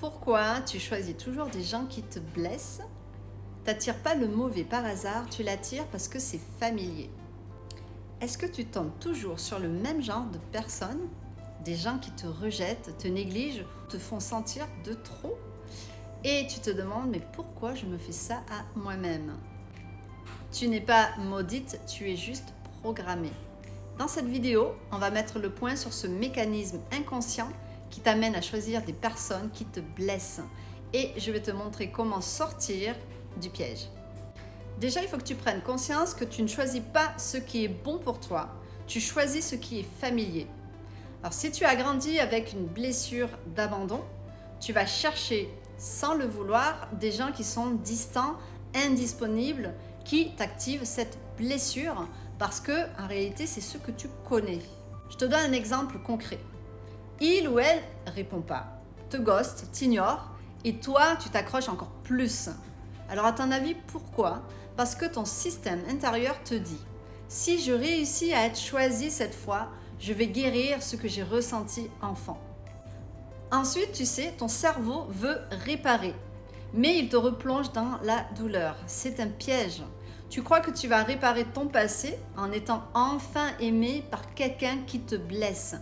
Pourquoi tu choisis toujours des gens qui te blessent? T'attires pas le mauvais par hasard, tu l'attires parce que c'est familier. Est-ce que tu tombes toujours sur le même genre de personnes? Des gens qui te rejettent, te négligent, te font sentir de trop? Et tu te demandes, mais pourquoi je me fais ça à moi-même? Tu n'es pas maudite, tu es juste programmée. Dans cette vidéo, on va mettre le point sur ce mécanisme inconscient qui t'amène à choisir des personnes qui te blessent. Et je vais te montrer comment sortir du piège. Déjà, il faut que tu prennes conscience que tu ne choisis pas ce qui est bon pour toi, tu choisis ce qui est familier. Alors si tu as grandi avec une blessure d'abandon, tu vas chercher, sans le vouloir, des gens qui sont distants, indisponibles, qui t'activent cette blessure parce que en réalité, c'est ce que tu connais. Je te donne un exemple concret. Il ou elle répond pas, te ghoste, t'ignore et toi, tu t'accroches encore plus. Alors à ton avis, pourquoi? Parce que ton système intérieur te dit « Si je réussis à être choisi cette fois, je vais guérir ce que j'ai ressenti enfant. » Ensuite, tu sais, ton cerveau veut réparer, mais il te replonge dans la douleur. C'est un piège. Tu crois que tu vas réparer ton passé en étant enfin aimé par quelqu'un qui te blesse.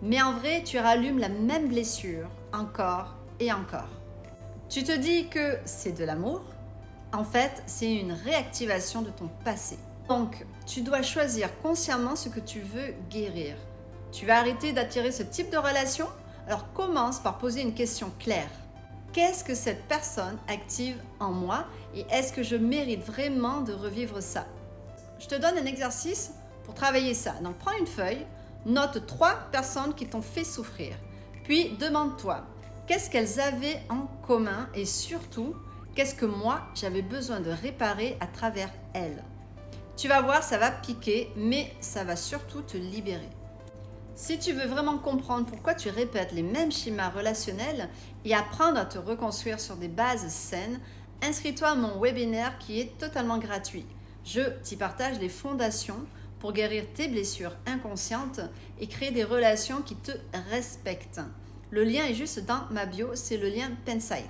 Mais en vrai, tu rallumes la même blessure encore et encore. Tu te dis que c'est de l'amour. En fait, c'est une réactivation de ton passé. Donc, tu dois choisir consciemment ce que tu veux guérir. Tu vas arrêter d'attirer ce type de relation? Alors commence par poser une question claire. Qu'est-ce que cette personne active en moi et est-ce que je mérite vraiment de revivre ça? Je te donne un exercice pour travailler ça. Donc, prends une feuille, note 3 personnes qui t'ont fait souffrir. Puis, demande-toi, qu'est-ce qu'elles avaient en commun et surtout, qu'est-ce que moi, j'avais besoin de réparer à travers elles? Tu vas voir, ça va piquer, mais ça va surtout te libérer. Si tu veux vraiment comprendre pourquoi tu répètes les mêmes schémas relationnels et apprendre à te reconstruire sur des bases saines, inscris-toi à mon webinaire qui est totalement gratuit. Je t'y partage les fondations pour guérir tes blessures inconscientes et créer des relations qui te respectent. Le lien est juste dans ma bio, c'est le lien Pensite.